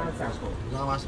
Nada más.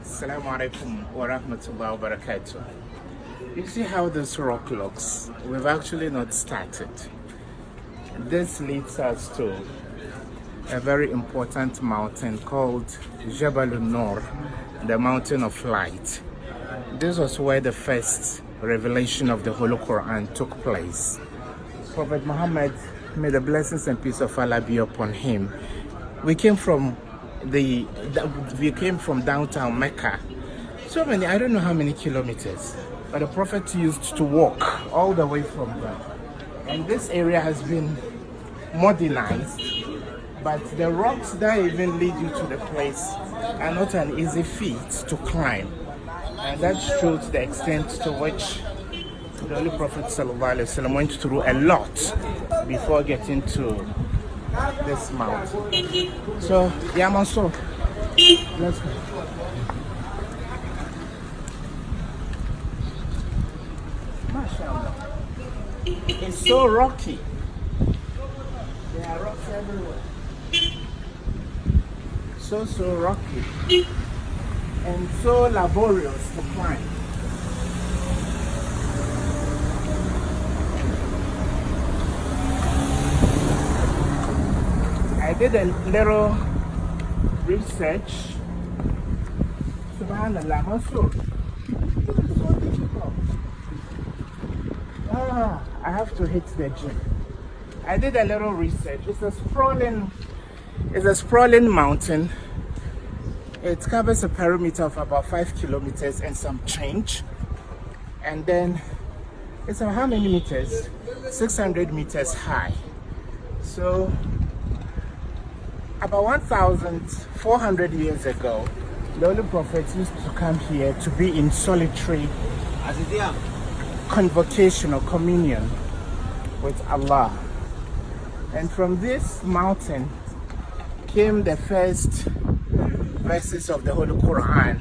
Assalamu alaikum wa rahmatullahi wa barakatuh. You see how this rock looks? We've actually not started. This leads us to a very important mountain called Jabal al-Nur, the mountain of light. This was where the first revelation of the Holy Quran took place. Prophet Muhammad, may the blessings and peace of Allah be upon him. We came from downtown Mecca. So many, I don't know how many kilometers, but the Prophet used to walk all the way from there. And this area has been modernized, but the rocks that even lead you to the place are not an easy feat to climb. And that shows the extent to which the Holy Prophet ﷺ went through a lot before getting to this mountain. So, yeah, Mansour, let's go. MashaAllah. It's so rocky. There are rocks everywhere. So rocky. And so laborious to climb. I did a little research. Subhanallah, Mansour. This is so difficult. I have to hit the gym. I did a little research. It's a sprawling mountain. It covers a perimeter of about 5 kilometers and some change. And then it's how many meters? 600 meters high. So about 1,400 years ago, the Holy Prophet used to come here to be in solitary convocation or communion with Allah. And from this mountain came the first verses of the Holy Quran,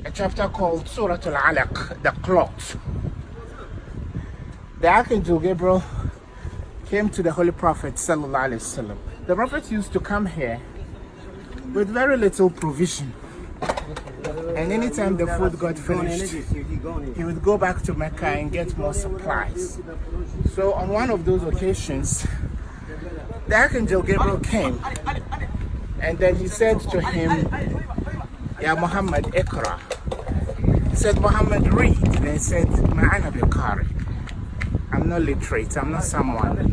a chapter called Surah Al-Alaq, the cloth. The Archangel Gabriel came to the Holy Prophet ﷺ. The Prophet used to come here with very little provision. And anytime the food got finished, he would go back to Mecca and get more supplies. So on one of those occasions, the Archangel Gabriel came, and then he said to him, Ya Muhammad, Iqra. He said, Muhammad, read. And he said, Ma'ana biqari. I'm not literate, I'm not someone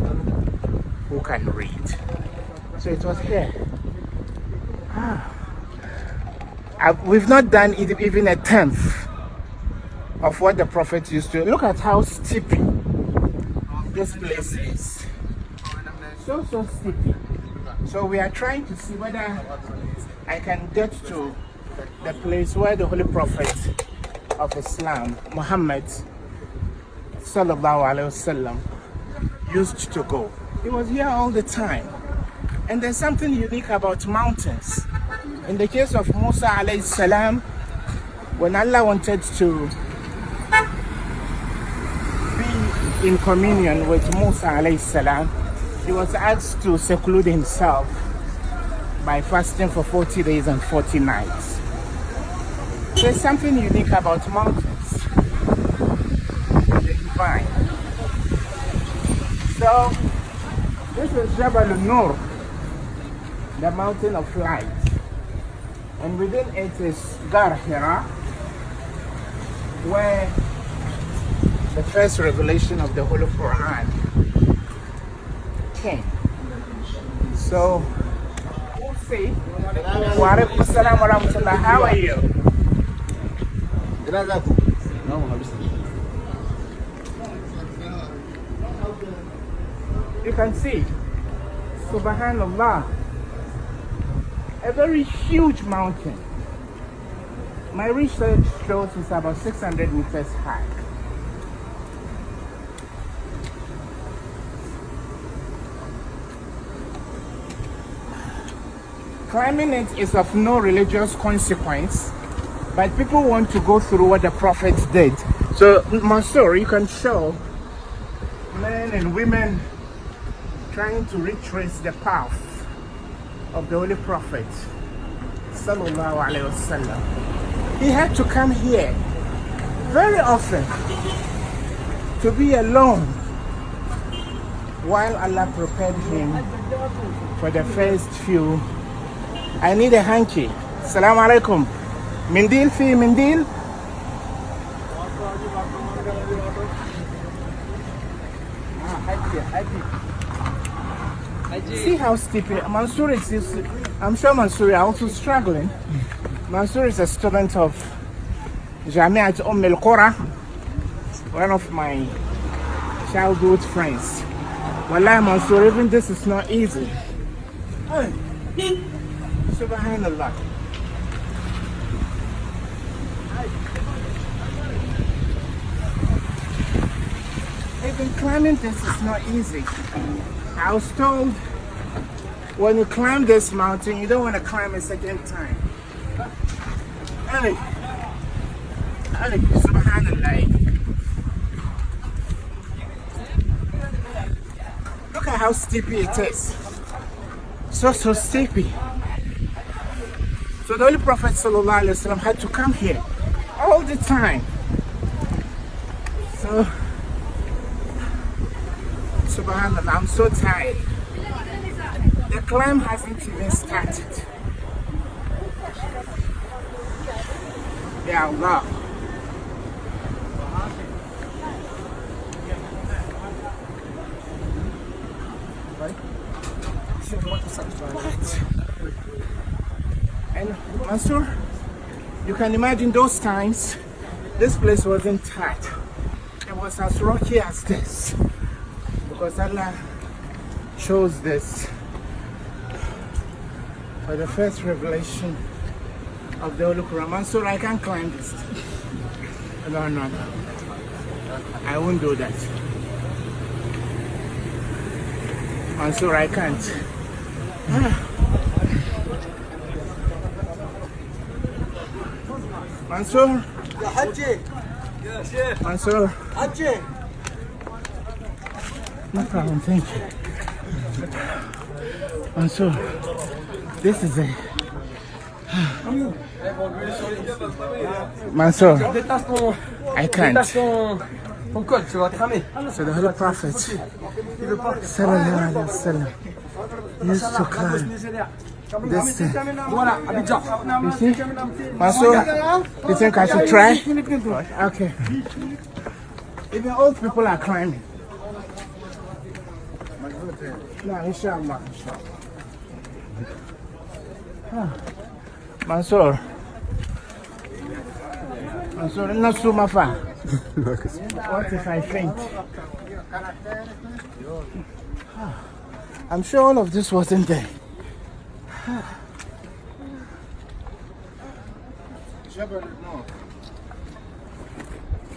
who can read. So it was here. We've not done even a tenth of what the Prophet used to. Look at how steep this place is. So steep. So we are trying to see whether I can get to the place where the Holy Prophet of Islam, Muhammad Sallallahu Alaihi Wasallam, used to go. He was here all the time. And there's something unique about mountains. In the case of Musa alayhi salam, when Allah wanted to be in communion with Musa alayhi salam, he was asked to seclude himself by fasting for 40 days and 40 nights. There's something unique about mountains. The divine. So, this is Jabal al-Nur, the mountain of light. And within it is Gar Hira, where the first revelation of the Holy Quran came. So, we'll see. Wa alaikum assalam wa rahmatullah. How are you? You can see, Subhanallah, a very huge mountain. My research shows it's about 600 meters high. Climbing it is of no religious consequence, but people want to go through what the prophets did. So, Mansour, you can show men and women trying to retrace the path of the Holy Prophet, Sallallahu Alaihi Wasallam. He had to come here very often to be alone while Allah prepared him for the first few. I need a hanky. Assalamu alaikum. Mindil fi mindil. See how steep it is. Mansour is, I'm sure Mansour is also struggling. Mansour is a student of Jamiat al-Qura, one of my childhood friends. Wallahi Mansour, even this is not easy. Subhanallah. Even climbing this is not easy. I was told when you climb this mountain, you don't want to climb a second time. Hey, Subhanallah. Look at how steepy it is. So steepy. So the Holy Prophet ﷺ had to come here all the time. So, Subhanallah, I'm so tired. The climb hasn't even started. Ya Allah. What? And Mansour, you can imagine those times, this place wasn't tight. It was as rocky as this. Because Allah chose this for the first revelation of the Holy Quran. Mansour, I can't climb this. No. I won't do that. Mansour, I can't. Mansour. Mansour. No problem, thank you. Mansour, this is a... Mansour, I can't. So the Holy Prophet Sallallahu Alaihi Wasallam used to climb this thing. You see? Mansour, you think I should try? Okay. Even old people are climbing. No, inshallah. Mansour, not so mafa. What if I faint? I'm sure all of this wasn't there. No.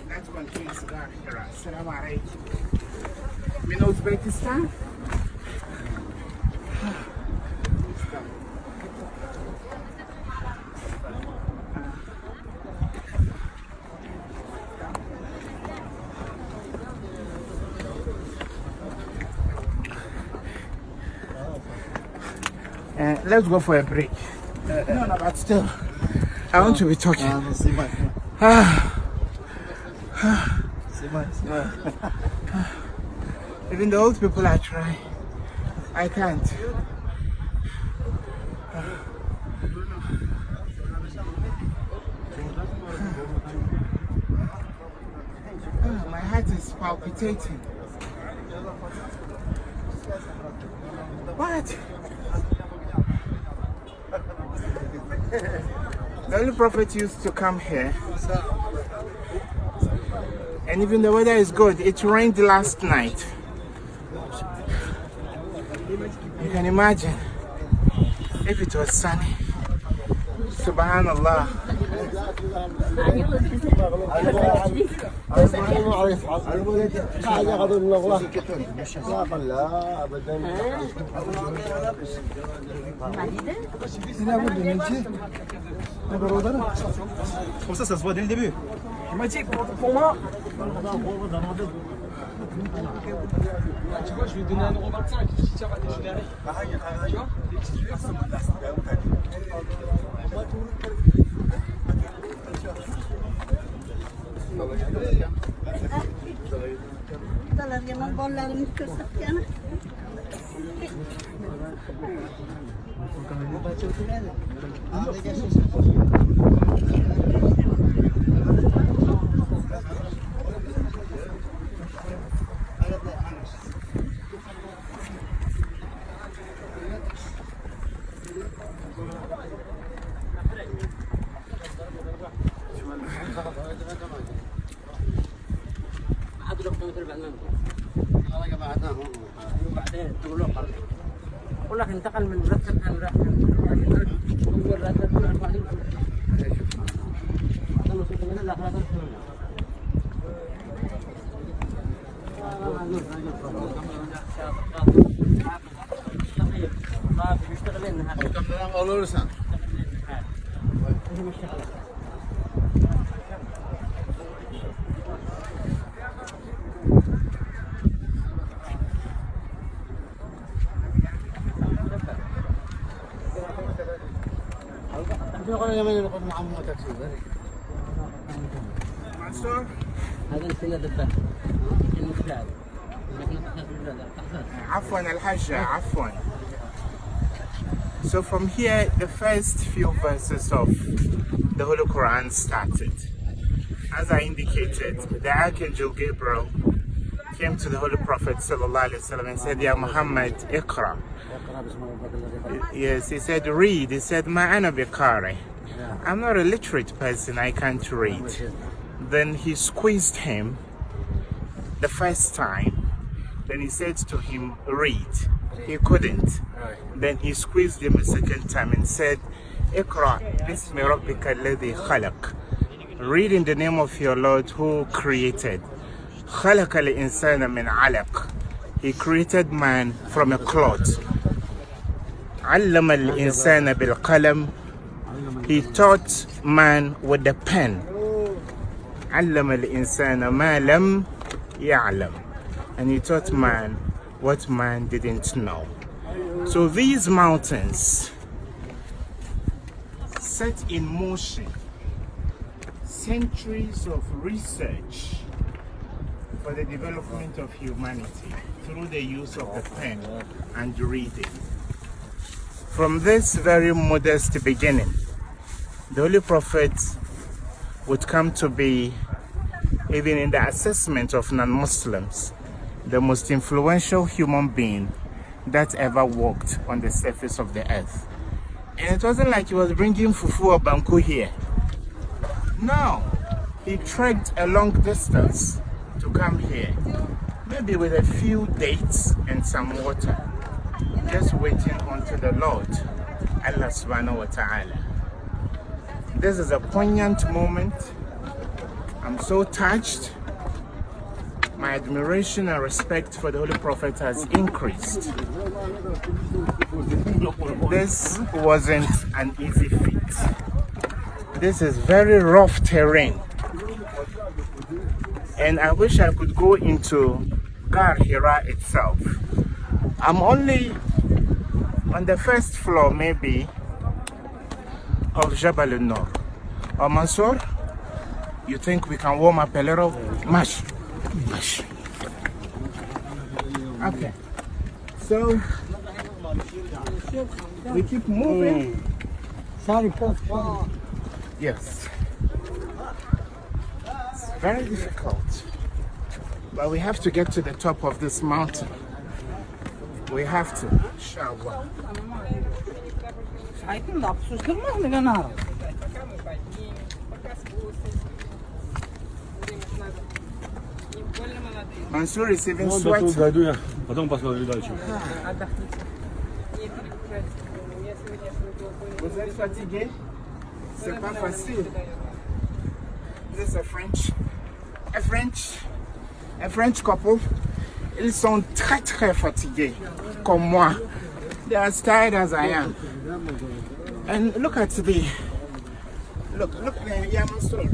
That's one thing. Assalamu alaikum. Min Uzbekistan? Let's go for a break. No, but still, I want to be talking. Even the old people are trying. I can't. My heart is palpitating. What? The Holy Prophet used to come here, and even the weather is good. It rained last night. You can imagine if it was sunny. Subhanallah. Comme ça se voit dès le début. Il m'a dit pour moi. Tu vois, je lui ai donné 1,25 €. Je dis tiens, va dégénérer. Tu vois, les petits joueurs, ça m'intéresse. أقول لك انتقل من مرتب عن راتب هذا السنة دبان المختار عفوا الحاجة عفوا. So from here the first few verses of the Holy Quran started. As I indicated, the Archangel Gabriel came to the Holy Prophet ﷺ and said, Ya Muhammad, Iqra. Yes, he said, read. He said, Ma ana biqari. I'm not a literate person, I can't read. Then he squeezed him the first time. Then he said to him, read. He couldn't. Then he squeezed him a second time and said, Iqra bismi rabbika alladhi khalaq. Read in the name of your Lord who created. خلق الإنسان من علق. He created man from a cloth. علم الإنسان بالقلم. He taught man with the pen. علم الإنسان ما لم يعلم. And he taught man what man didn't know. So these mountains set in motion centuries of research for the development of humanity through the use of the pen and reading. From this very modest beginning, the Holy Prophet would come to be, even in the assessment of non-Muslims, the most influential human being that ever walked on the surface of the earth. And it wasn't like he was bringing fufu or banku here. No, he trekked a long distance to come here, maybe with a few dates and some water, just waiting unto the Lord, Allah subhanahu wa ta'ala. This is a poignant moment. I'm so touched. My admiration and respect for the Holy Prophet has increased. This wasn't an easy feat. This is very rough terrain. And I wish I could go into Gar Hira itself. I'm only on the first floor, maybe, of Jabal al-Nur. Or Mansour, you think we can warm up a little? Mash. Mash. Okay. So, we keep moving. Yes. It's very difficult. But we have to get to the top of this mountain. We have to. Inshallah. Mansour is even sweating. Vous êtes fatigué? C'est pas facile. This is a French couple. Ils sont très fatigués, comme moi. They are as tired as I am. And look at the Yamasol.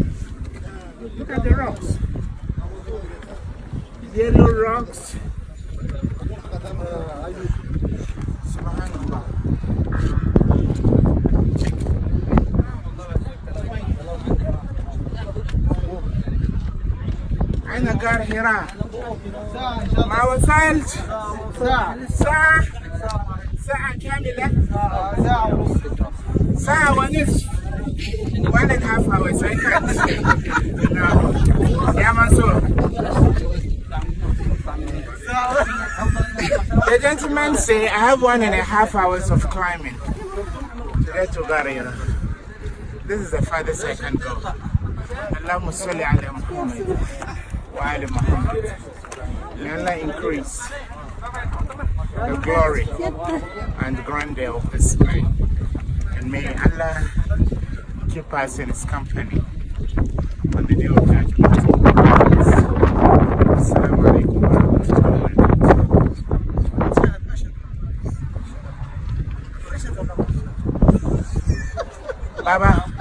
Look at the rocks. Yellow rocks. Subhanallah. أنا قار حراء ما وصلت ساعة كاملة ساعة ونصف 1.5 hours I can't يا منصور. The gentleman say I have 1.5 hours of climbing to get to Garira. This is the farthest I can go. Allahumma salli ala Muhammad wa ala Muhammad. May Allah increase the glory and grandeur of this sky, and may Allah keep us in His company on the day of judgment. Assalamu alaikum wa rahmatullahi wa barakatuh. Baba.